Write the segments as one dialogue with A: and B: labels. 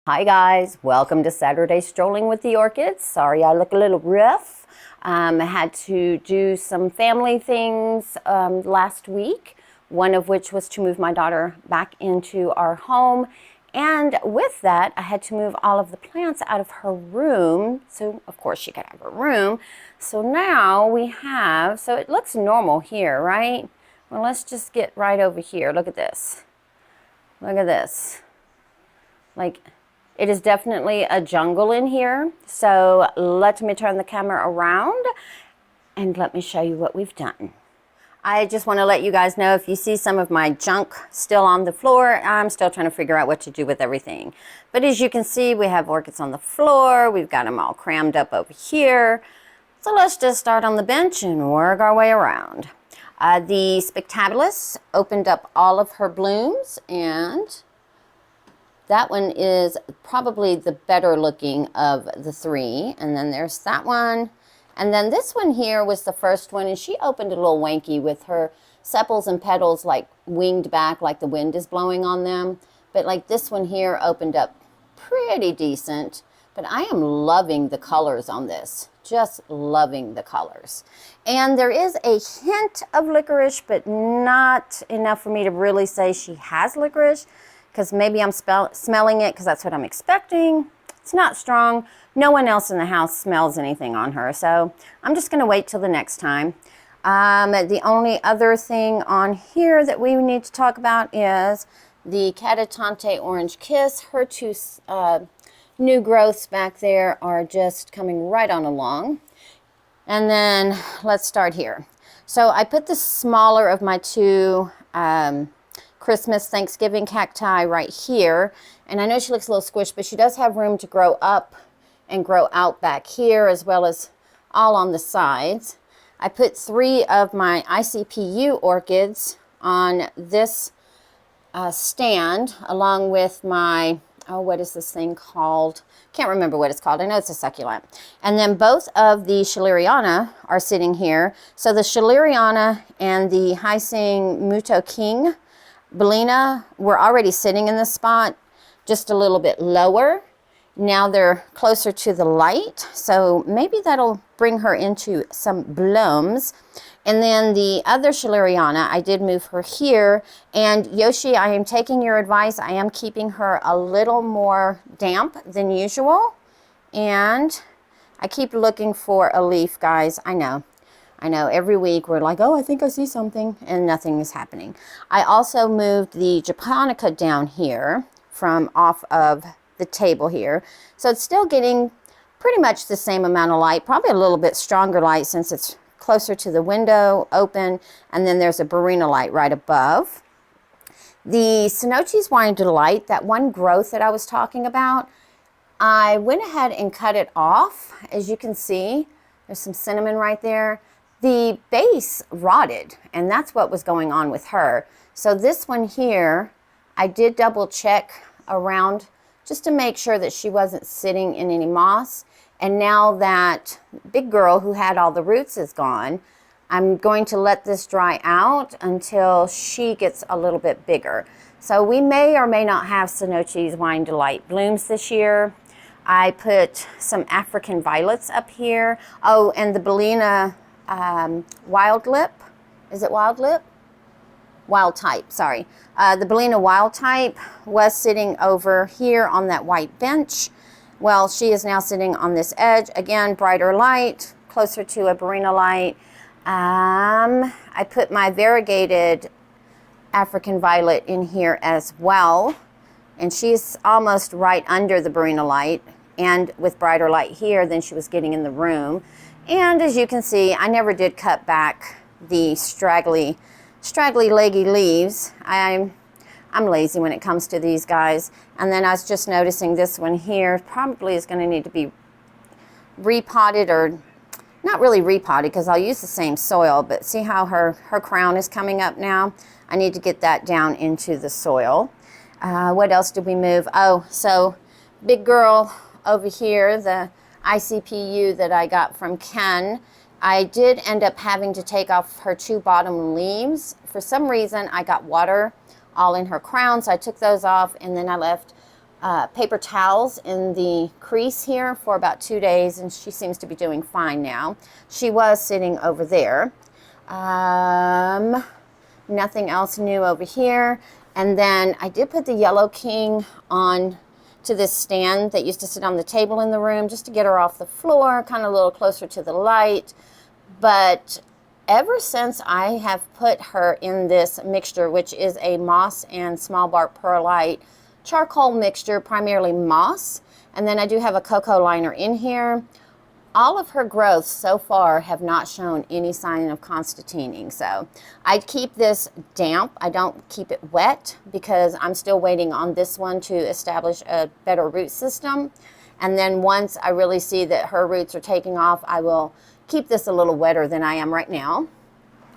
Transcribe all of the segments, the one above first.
A: Hi guys, welcome to Saturday Strolling with the Orchids. Sorry I look a little rough. I had to do some family things last week, one of which was to move my daughter back into our home. And with that, I had to move all of the plants out of her room. So of course she could have her room. So now we have, so it looks normal here, right? Well, let's just get right over here. Look at this. Look at this. Like, it is definitely a jungle in here. So let me turn the camera around and let me show you what we've done. I just want to let you guys know, if you see some of my junk still on the floor, I'm still trying to figure out what to do with everything. But as you can see, we have orchids on the floor. We've got them all crammed up over here. So let's just start on the bench and work our way around. The Spectabulas opened up all of her blooms, and that one is probably the better looking of the three. And then there's that one. And then this one here was the first one, and she opened a little wanky with her sepals and petals like winged back, like the wind is blowing on them. But like this one here opened up pretty decent. But I am loving the colors on this. Just loving the colors. And there is a hint of licorice, but not enough for me to really say she has licorice, because maybe I'm smelling it because that's what I'm expecting. It's not strong. No one else in the house smells anything on her, so I'm just going to wait till the next time. The only other thing on here that we need to talk about is the Catatante Orange Kiss. Her two new growths back there are just coming right on along. And then let's start here. So I put the smaller of my two Christmas, Thanksgiving cacti right here. And I know she looks a little squished, but she does have room to grow up and grow out back here, as well as all on the sides. I put three of my ICPU orchids on this stand, along with my, what is this thing called? Can't remember what it's called. I know it's a succulent. And then both of the Schilleriana are sitting here. So the Schilleriana and the Hyacinth Muto King Bellina were already sitting in this spot, just a little bit lower. Now they're closer to the light, so maybe that'll bring her into some blooms. And then the other Schilleriana, I did move her here. And Yoshi, I am taking your advice. I am keeping her a little more damp than usual. And I keep looking for a leaf, guys. I know every week we're like, oh, I think I see something, and nothing is happening. I also moved the Japonica down here from off of the table here. So it's still getting pretty much the same amount of light, probably a little bit stronger light since it's closer to the window open, and then there's a Barina light right above. The Sonochi's Wine Delight, that one growth that I was talking about, I went ahead and cut it off. As you can see, there's some cinnamon right there. The base rotted, and that's what was going on with her. So this one here, I did double check around just to make sure that she wasn't sitting in any moss. And now that big girl who had all the roots is gone, I'm going to let this dry out until she gets a little bit bigger. So we may or may not have Sonochi's Wine Delight blooms this year. I put some African violets up here. Oh, and the Bellina Wild Lip. Is it Wild Lip? Wild Type, sorry. The Bellina Wild Type was sitting over here on that white bench. Well, she is now sitting on this edge. Again, brighter light, closer to a Barina light. I put my variegated African Violet in here as well. And she's almost right under the Barina light. And with brighter light here than she was getting in the room. And as you can see, I never did cut back the straggly leggy leaves. I'm lazy when it comes to these guys. And then I was just noticing this one here probably is going to need to be repotted, or not really repotted because I'll use the same soil, but see how her crown is coming up now? I need to get that down into the soil. What else did we move? Oh, so big girl over here, the ICPU that I got from Ken. I did end up having to take off her two bottom leaves. For some reason, I got water all in her crown, so I took those off, and then I left paper towels in the crease here for about 2 days, and she seems to be doing fine now. She was sitting over there. Nothing else new over here. And then I did put the Yellow King on to this stand that used to sit on the table in the room just to get her off the floor, kind of a little closer to the light. But ever since I have put her in this mixture, which is a moss and small bark perlite charcoal mixture, primarily moss, and then I do have a cocoa liner in here, all of her growths so far have not shown any sign of constantining. So I keep this damp. I don't keep it wet because I'm still waiting on this one to establish a better root system. And then once I really see that her roots are taking off, I will keep this a little wetter than I am right now.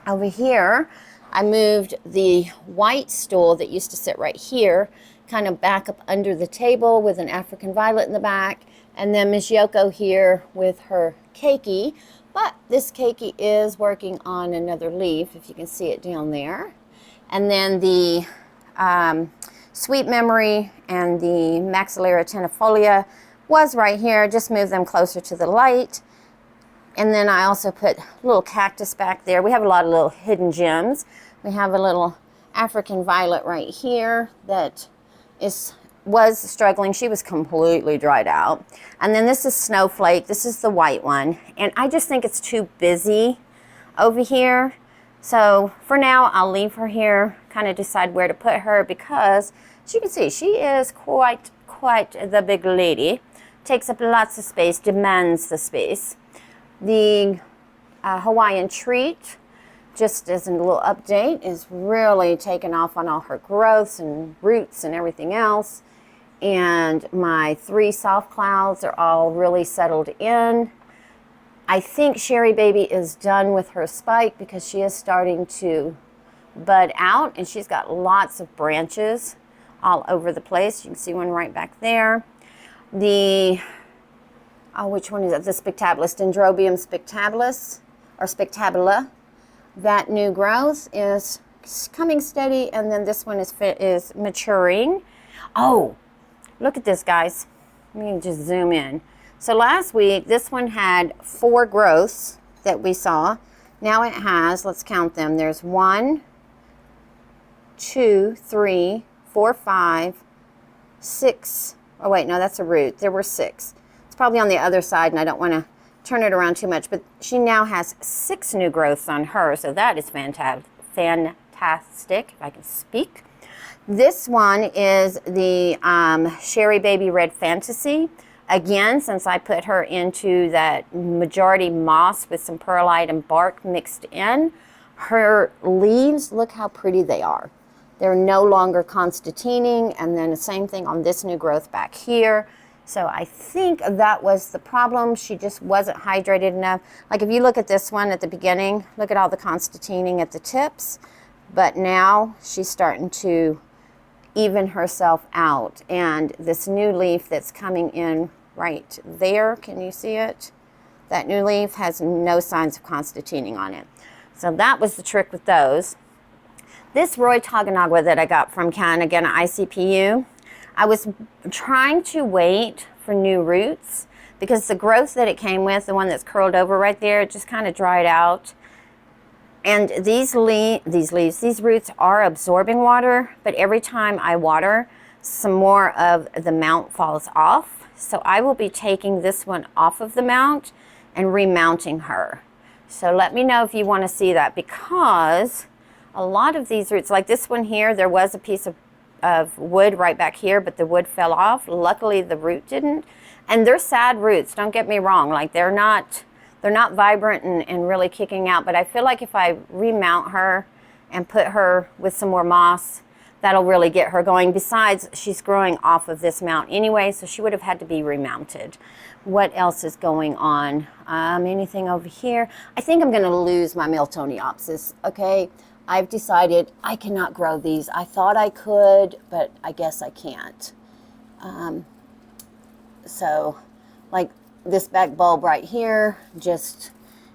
A: Over here, I moved the white stool that used to sit right here, kind of back up under the table with an African violet in the back. And then Miss Yoko here with her keiki. But this keiki is working on another leaf, if you can see it down there. And then the Sweet Memory and the Maxillary tenifolia was right here. Just move them closer to the light. And then I also put a little cactus back there. We have a lot of little hidden gems. We have a little African violet right here that was struggling. She was completely dried out. And then this is Snowflake. This is the white one. And I just think it's too busy over here. So for now, I'll leave her here, kind of decide where to put her, because as you can see, she is quite the big lady. Takes up lots of space, demands the space. The Hawaiian Treat, just as a little update, is really taking off on all her growths and roots and everything else. And my 3 soft clouds are all really settled in. I think Sherry Baby is done with her spike because she is starting to bud out, and she's got lots of branches all over the place. You can see one right back there. The, which one is that? The Spectabilis, Dendrobium Spectabilis, or Spectabula. That new growth is coming steady, and then this one is maturing. Oh, look at this, guys. Let me just zoom in. So last week, this one had 4 growths that we saw. Now it has, let's count them. There's 1, 2, 3, 4, 5, 6. Oh wait, no, that's a root. There were 6. It's probably on the other side, and I don't want to turn it around too much, but she now has 6 new growths on her, so that is fantastic, if I can speak. This one is the Sherry Baby Red Fantasy. Again, since I put her into that majority moss with some perlite and bark mixed in, her leaves, look how pretty they are. They're no longer constantining, and then the same thing on this new growth back here. So I think that was the problem. She just wasn't hydrated enough. Like if you look at this one at the beginning, look at all the constantining at the tips. But now she's starting to even herself out. And this new leaf that's coming in right there, can you see it? That new leaf has no signs of constantining on it. So that was the trick with those. This Roy Taganagua that I got from Again ICPU, I was trying to wait for new roots because the growth that it came with, the one that's curled over right there, it just kind of dried out. And these roots are absorbing water, but every time I water, some more of the mount falls off. So I will be taking this one off of the mount and remounting her. So let me know if you want to see that, because a lot of these roots, like this one here, there was a piece of wood right back here, but the wood fell off. Luckily the root didn't. And they're sad roots, don't get me wrong. Like they're not vibrant and really kicking out, but I feel like if I remount her and put her with some more moss, that'll really get her going. Besides, she's growing off of this mount anyway, so she would have had to be remounted. What else is going on? Anything over here? I think I'm gonna lose my Miltoniopsis, okay? I've decided I cannot grow these. I thought I could, but I guess I can't. So, like this back bulb right here just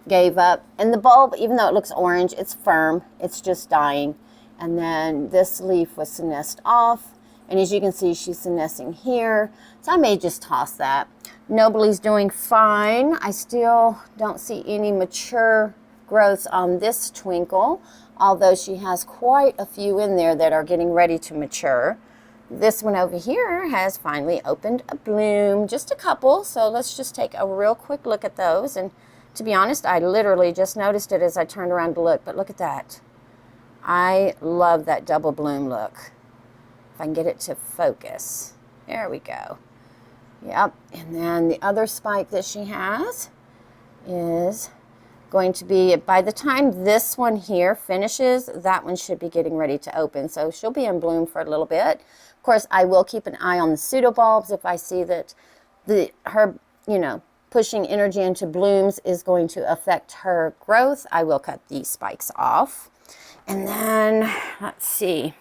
A: gave up. And the bulb, even though it looks orange, it's firm. It's just dying. And then this leaf was senesced off. And as you can see, she's senescing here. So I may just toss that. Nobly's doing fine. I still don't see any mature growths on this twinkle, although she has quite a few in there that are getting ready to mature. This one over here has finally opened a bloom, just a couple. So let's just take a real quick look at those. And to be honest, I literally just noticed it as I turned around to look, but look at that. I love that double bloom look. If I can get it to focus. There we go. Yep, and then the other spike that she has is going to be, by the time this one here finishes, that one should be getting ready to open. So she'll be in bloom for a little bit. Of course, I will keep an eye on the pseudobulbs. If I see that her, pushing energy into blooms is going to affect her growth, I will cut these spikes off. And then, let's see.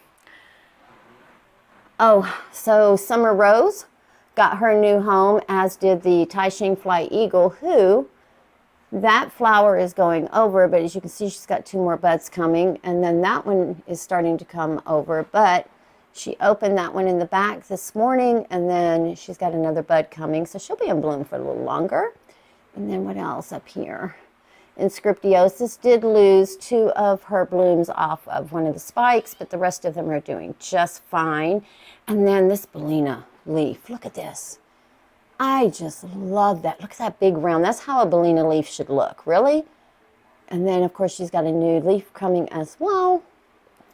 A: Oh, so Summer Rose got her new home, as did the Taishing Fly Eagle, who, that flower is going over, but as you can see, she's got 2 more buds coming, and then that one is starting to come over, but she opened that one in the back this morning, and then she's got another bud coming, so she'll be in bloom for a little longer. And then what else up here? Inscriptiosis did lose 2 of her blooms off of one of the spikes, but the rest of them are doing just fine. And then this Bellina leaf, look at this. I just love that. Look at that big round. That's how a Bellina leaf should look, really. And then, of course, she's got a new leaf coming as well.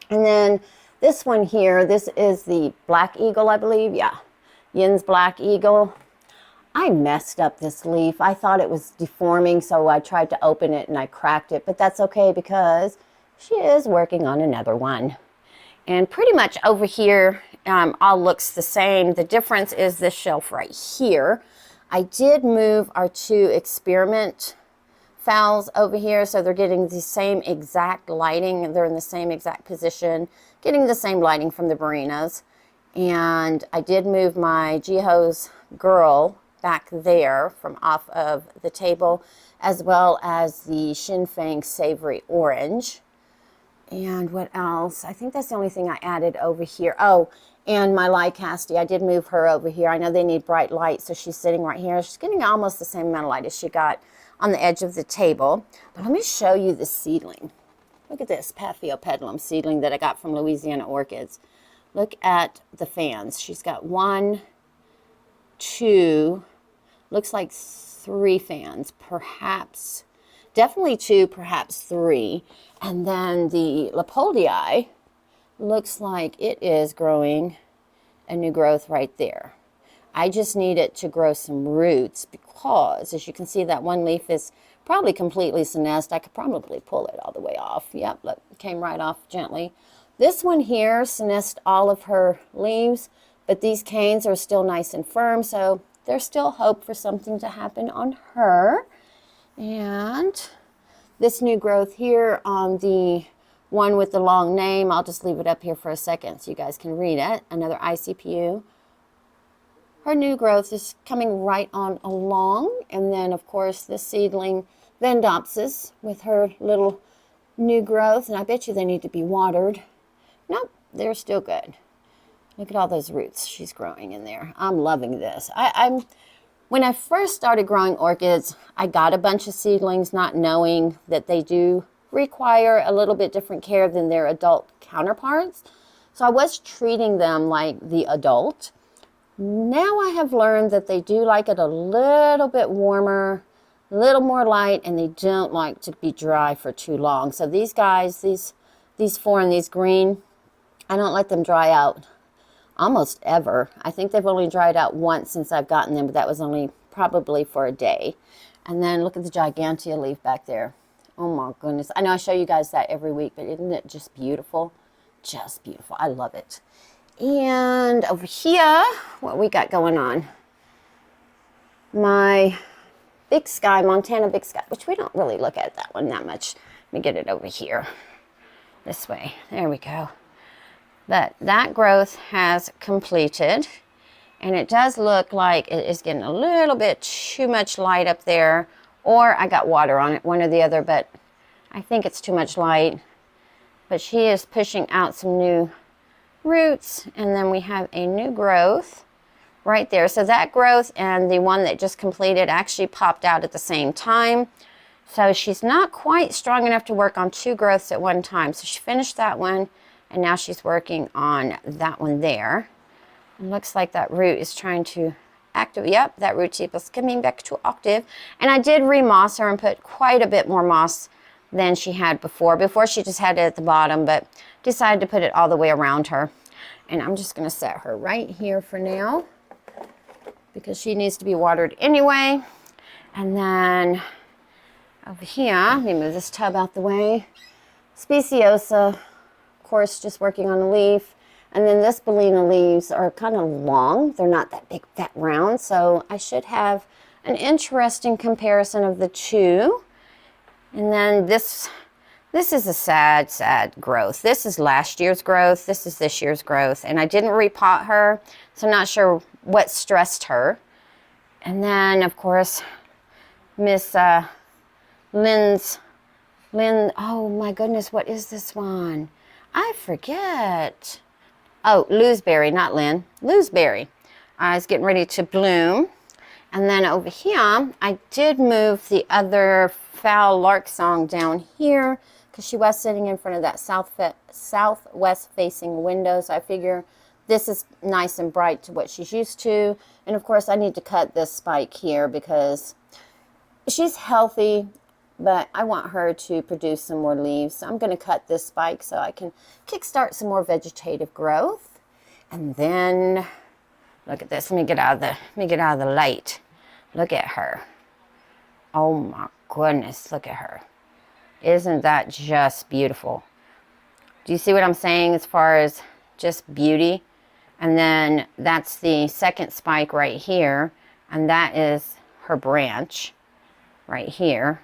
A: And then this one here, this is the Black Eagle, I believe. Yeah, Yin's Black Eagle. I messed up this leaf. I thought it was deforming, so I tried to open it and I cracked it. But that's okay because she is working on another one. And pretty much over here, all looks the same. The difference is this shelf right here. I did move our 2 experiment phals over here, so they're getting the same exact lighting. They're in the same exact position, getting the same lighting from the Barinas. And I did move my Jiho's Girl back there from off of the table, as well as the Shinfeng Savory Orange. And what else? I think that's the only thing I added over here. Oh, and my Lycaste, I did move her over here. I know they need bright light, so she's sitting right here. She's getting almost the same amount of light as she got on the edge of the table. But let me show you the seedling. Look at this Paphiopedilum seedling that I got from Louisiana Orchids. Look at the fans. She's got 1, 2, looks like 3 fans, perhaps. Definitely 2, perhaps 3. And then the Leopoldii looks like it is growing a new growth right there. I just need it to grow some roots because, as you can see, that one leaf is probably completely senesced. I could probably pull it all the way off. Yep, look, it came right off gently. This one here senesced all of her leaves, but these canes are still nice and firm, so there's still hope for something to happen on her. And this new growth here on the one with the long name, I'll just leave it up here for a second so you guys can read it. Another ICPU. Her new growth is coming right on along. And then, of course, this seedling Vendopsis with her little new growth. And I bet you they need to be watered. Nope, they're still good. Look at all those roots she's growing in there. I'm loving this. When I first started growing orchids, I got a bunch of seedlings not knowing that they do require a little bit different care than their adult counterparts. So I was treating them like the adult. Now I have learned that they do like it a little bit warmer, a little more light, and they don't like to be dry for too long. So these guys, these 4 and these green, I don't let them dry out almost ever. I think they've only dried out once since I've gotten them, but that was only probably for a day. And then look at the Gigantea leaf back there. Oh my goodness. I know I show you guys that every week, but isn't it just beautiful? Just beautiful. I love it. And over here, what we got going on? My Big Sky, Montana Big Sky, which we don't really look at that one that much. Let me get it over here. This way. There we go. But that growth has completed, and it does look like it is getting a little bit too much light up there, or I got water on it, one or the other, but I think it's too much light. But she is pushing out some new roots, and then we have a new growth right there. So that growth and the one that just completed actually popped out at the same time. So she's not quite strong enough to work on 2 growths at one time. So she finished that one, and now she's working on that one there. It looks like that root is trying to active. Yep, that root tip is coming back to active. And I did remoss her and put quite a bit more moss than she had before. Before she just had it at the bottom, but decided to put it all the way around her. And I'm just going to set her right here for now because she needs to be watered anyway. And then over here, let me move this tub out the way. Speciosa, of course, just working on a leaf. And then this Bellina leaves are kind of long. They're not that big, fat, round. So I should have an interesting comparison of the two. And then this is a sad, sad growth. This is last year's growth. This is this year's growth. And I didn't repot her, so I'm not sure what stressed her. And then, of course, Miss Lynn, oh my goodness, what is this one? I forget. Oh, Looseberry, not Lynn. Looseberry is getting ready to bloom. And then over here, I did move the other foul lark song down here because she was sitting in front of that southwest facing window. So I figure this is nice and bright to what she's used to. And of course, I need to cut this spike here because she's healthy, but I want her to produce some more leaves. So I'm going to cut this spike so I can kickstart some more vegetative growth. And then look at this. Let me get out of the light. Look at her. Oh my goodness, look at her. Isn't that just beautiful? Do you see what I'm saying as far as just beauty? And then that's the second spike right here, and that is her branch right here.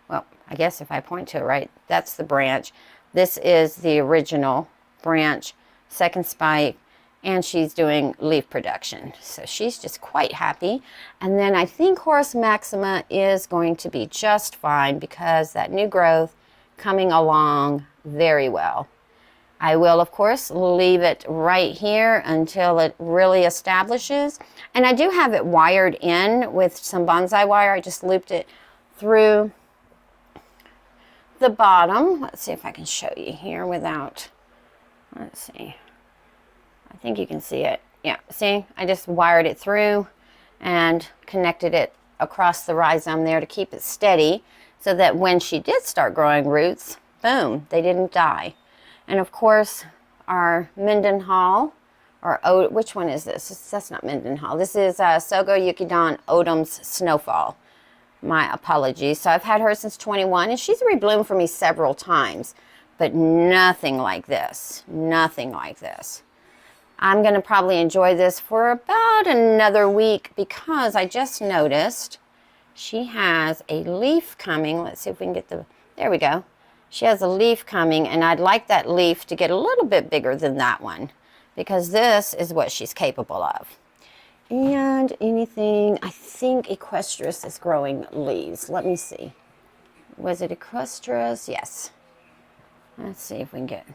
A: Well, I guess if I point to it right, that's the branch. This is the original branch, second spike, and she's doing leaf production. So she's just quite happy. And then I think Horus Maxima is going to be just fine because that new growth coming along very well. I will, of course, leave it right here until it really establishes. And I do have it wired in with some bonsai wire. I just looped it through the bottom. Let's see if I can show you here without, let's see. I think you can see it. Yeah, see, I just wired it through and connected it across the rhizome there to keep it steady so that when she did start growing roots, boom, they didn't die. And of course, our Mendenhall, or which one is this? That's not Mendenhall. This is Sogo Yukidon Odom's Snowfall. My apologies. So I've had her since 21, and she's rebloomed for me several times, but nothing like this. Nothing like this. I'm going to probably enjoy this for about another week because I just noticed she has a leaf coming. Let's see if we can get there we go. She has a leaf coming, and I'd like that leaf to get a little bit bigger than that one because this is what she's capable of. And anything, I think Equestris is growing leaves. Let me see. Was it Equestris? Yes. Let's see if we can get, do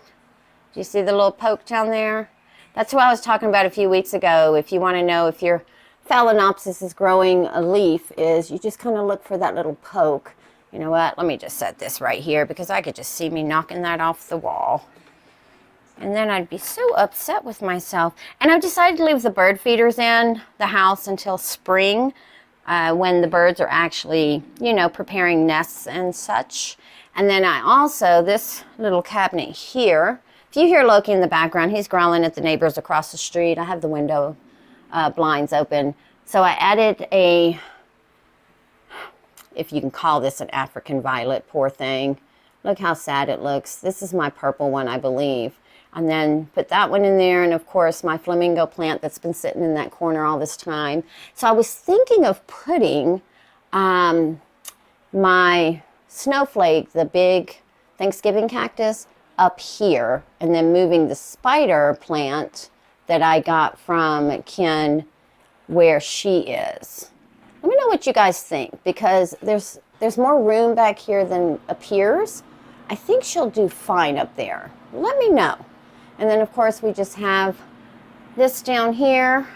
A: you see the little poke down there? That's what I was talking about a few weeks ago. If you want to know if your Phalaenopsis is growing a leaf, is you just kind of look for that little poke. You know what? Let me just set this right here because I could just see me knocking that off the wall. And then I'd be so upset with myself. And I've decided to leave the bird feeders in the house until spring when the birds are actually, you know, preparing nests and such. And then I also, this little cabinet here, if you hear Loki in the background, he's growling at the neighbors across the street. I have the window blinds open. So I added a, if you can call this an African violet, poor thing. Look how sad it looks. This is my purple one, I believe. And then put that one in there, and of course my flamingo plant that's been sitting in that corner all this time. So I was thinking of putting my snowflake, the big Thanksgiving cactus, up here, and then moving the spider plant that I got from Ken where she is. Let me know what you guys think, because there's more room back here than appears. I think she'll do fine up there. Let me know. And then of course we just have this down here.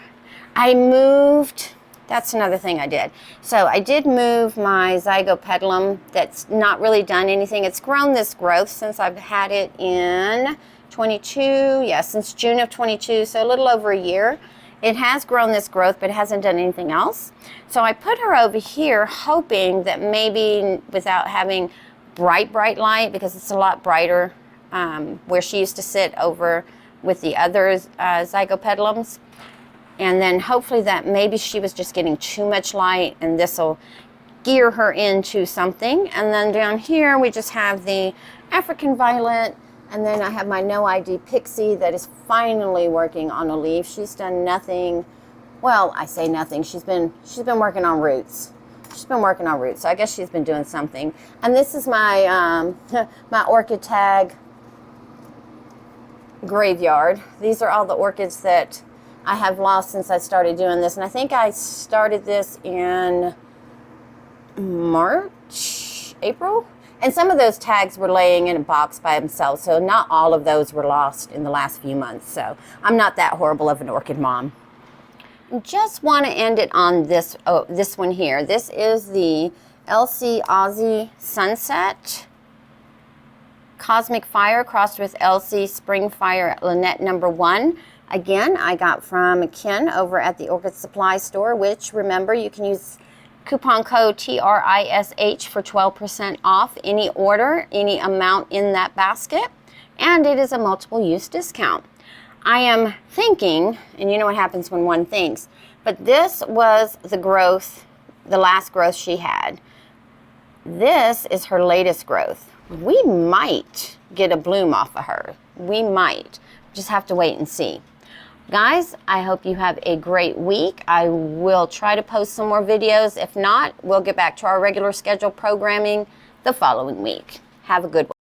A: I moved, that's another thing I did. So I did move my zygopetalum that's not really done anything. It's grown this growth since I've had it in 22, yeah, since June of 22, so a little over a year. It has grown this growth, but it hasn't done anything else. So I put her over here hoping that maybe without having bright light, because it's a lot brighter where she used to sit over with the other zygopetalums. And then hopefully that maybe she was just getting too much light, and this will gear her into something. And then down here we just have the African violet, and then I have my No ID Pixie that is finally working on a leaf. She's done nothing. Well, I say nothing. She's been working on roots. She's been working on roots, so I guess she's been doing something. And this is my my orchid tag graveyard. These are all the orchids that I have lost since I started doing this, and I think I started this in March, April, and some of those tags were laying in a box by themselves, so not all of those were lost in the last few months, so I'm not that horrible of an orchid mom. Just want to end it on this, this one here. This is the LC Aussie Sunset Cosmic Fire crossed with LC Spring Fire Lynette #1. Again, I got from Ken over at the Orchid Supply Store, which, remember, you can use coupon code TRISH for 12% off any order, any amount in that basket, and it is a multiple use discount. I am thinking, and you know what happens when one thinks, but this was the growth, the last growth she had. This is her latest growth. We might get a bloom off of her. We might. Just have to wait and see. Guys, I hope you have a great week. I will try to post some more videos. If not, we'll get back to our regular scheduled programming the following week. Have a good one.